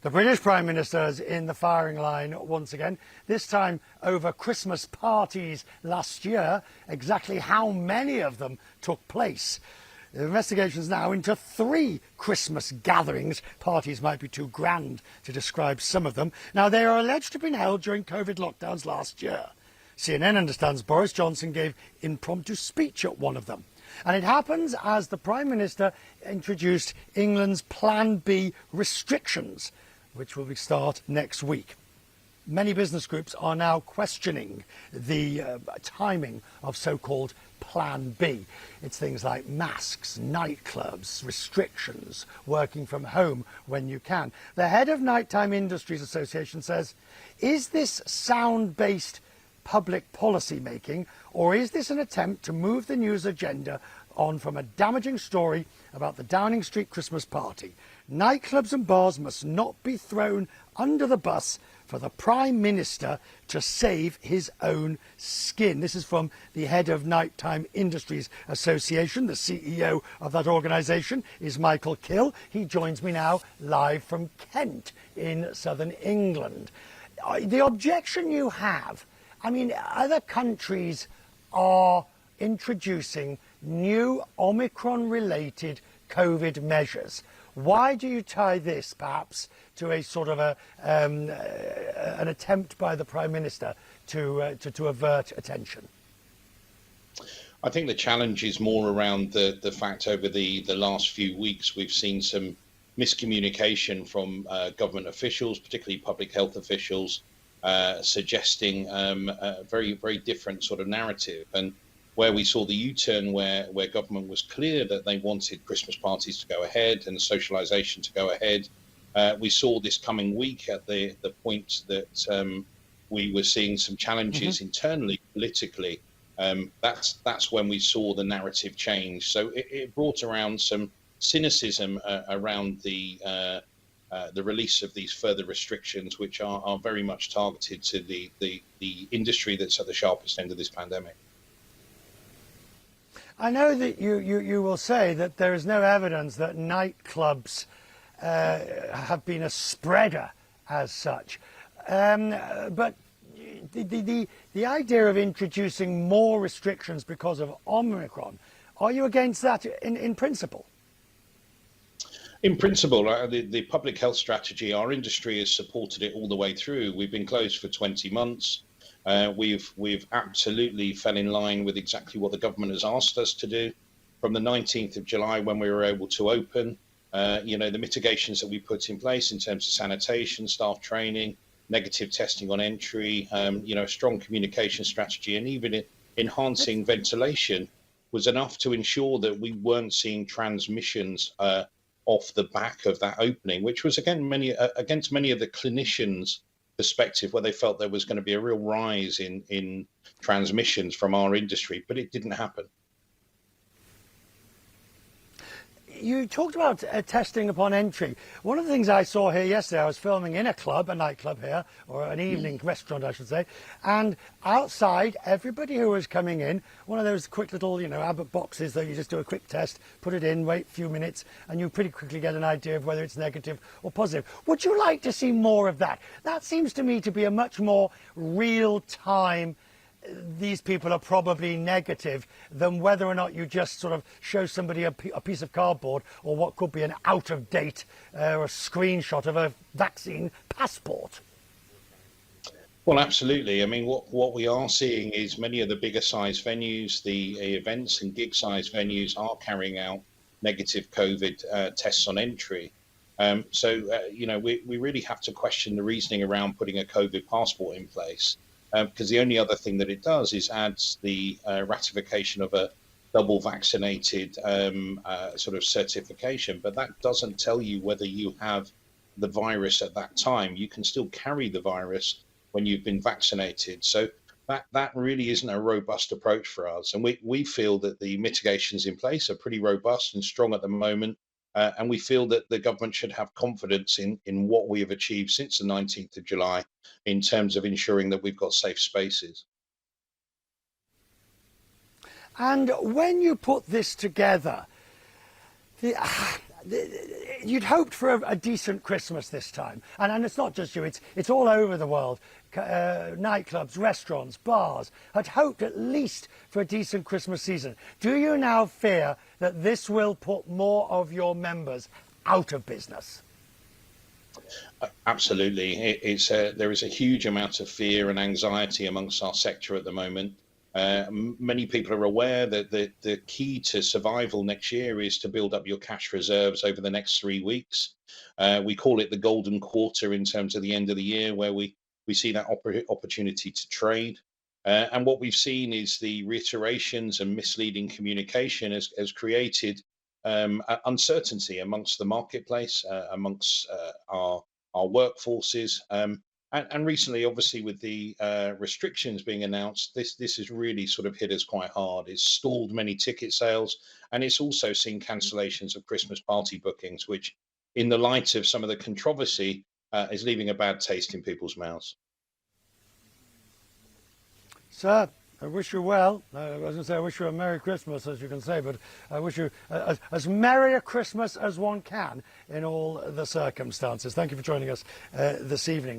The British Prime Minister is in the firing line once again, this time over Christmas parties last year. Exactly how many of them took place? The investigation is now into 3 Christmas gatherings. Parties might be too grand to describe some of them. Now, they are alleged to have been held during COVID lockdowns last year. CNN understands Boris Johnson gave impromptu speech at one of them. And it happens as the Prime Minister introduced England's Plan B restrictions, which will start next week. Many business groups are now questioning the timing of so-called Plan B. It's things like masks, nightclubs, restrictions, working from home when you can. The head of Nighttime Industries Association says, is this sound-based public policy making, or is this an attempt to move the news agenda on from a damaging story about the Downing Street Christmas party? Nightclubs and bars must not be thrown under the bus for the Prime Minister to save his own skin. This is from the head of Nighttime Industries Association. The CEO of that organisation is Michael Kill. He joins me now live from Kent in southern England. The objection you have, I mean, other countries are introducing new Omicron-related COVID measures. Why do you tie this, perhaps, to a sort of an attempt by the Prime Minister to avert attention? I think the challenge is more around the fact over the last few weeks we've seen some miscommunication from government officials, particularly public health officials, suggesting a very, very different sort of narrative. And where we saw the U-turn where government was clear that they wanted Christmas parties to go ahead and socialisation to go ahead, we saw this coming week at the point that we were seeing some challenges internally, politically. That's when we saw the narrative change. So it brought around some cynicism around the release of these further restrictions, which are very much targeted to the industry that's at the sharpest end of this pandemic. I know that you will say that there is no evidence that nightclubs have been a spreader as such, but the idea of introducing more restrictions because of Omicron, are you against that in principle? In principle, the public health strategy, our industry has supported it all the way through. We've been closed for 20 months. We've absolutely fell in line with exactly what the government has asked us to do. From the 19th of July, when we were able to open, the mitigations that we put in place in terms of sanitation, staff training, negative testing on entry, a strong communication strategy, and even enhancing ventilation was enough to ensure that we weren't seeing transmissions off the back of that opening, which was against many of the clinicians' perspective, where they felt there was going to be a real rise in transmissions from our industry, but it didn't happen. You talked about testing upon entry. One of the things I saw here yesterday, I was filming in a nightclub here, or an evening restaurant, I should say, and outside, everybody who was coming in, one of those quick little, Abbott boxes that you just do a quick test, put it in, wait a few minutes, and you pretty quickly get an idea of whether it's negative or positive. Would you like to see more of that? That seems to me to be a much more real-time, these people are probably negative, than whether or not you just sort of show somebody a piece of cardboard or what could be an out-of-date or a screenshot of a vaccine passport. Well, absolutely. I mean, what we are seeing is many of the bigger size venues, the events and gig size venues are carrying out negative COVID tests on entry. We really have to question the reasoning around putting a COVID passport in place. Because the only other thing that it does is adds the ratification of a double vaccinated sort of certification, but that doesn't tell you whether you have the virus at that time. You can still carry the virus when you've been vaccinated. So that really isn't a robust approach for us. And we feel that the mitigations in place are pretty robust and strong at the moment. And we feel that the government should have confidence in what we have achieved since the 19th of July in terms of ensuring that we've got safe spaces. And when you put this together, You'd hoped for a decent Christmas this time, and it's not just you, it's all over the world. Nightclubs, restaurants, bars had hoped at least for a decent Christmas season. Do you now fear that this will put more of your members out of business? Absolutely. There is a huge amount of fear and anxiety amongst our sector at the moment. Many people are aware that the key to survival next year is to build up your cash reserves over the next 3 weeks. We call it the golden quarter in terms of the end of the year, where we see that opportunity to trade. And what we've seen is the reiterations and misleading communication has created uncertainty amongst the marketplace, amongst our workforces. And recently, obviously, with the restrictions being announced, this has really sort of hit us quite hard. It's stalled many ticket sales, and it's also seen cancellations of Christmas party bookings, which, in the light of some of the controversy, is leaving a bad taste in people's mouths. Sir, I wish you well. I was going to say I wish you a Merry Christmas, as you can say, but I wish you as merry a Christmas as one can in all the circumstances. Thank you for joining us this evening.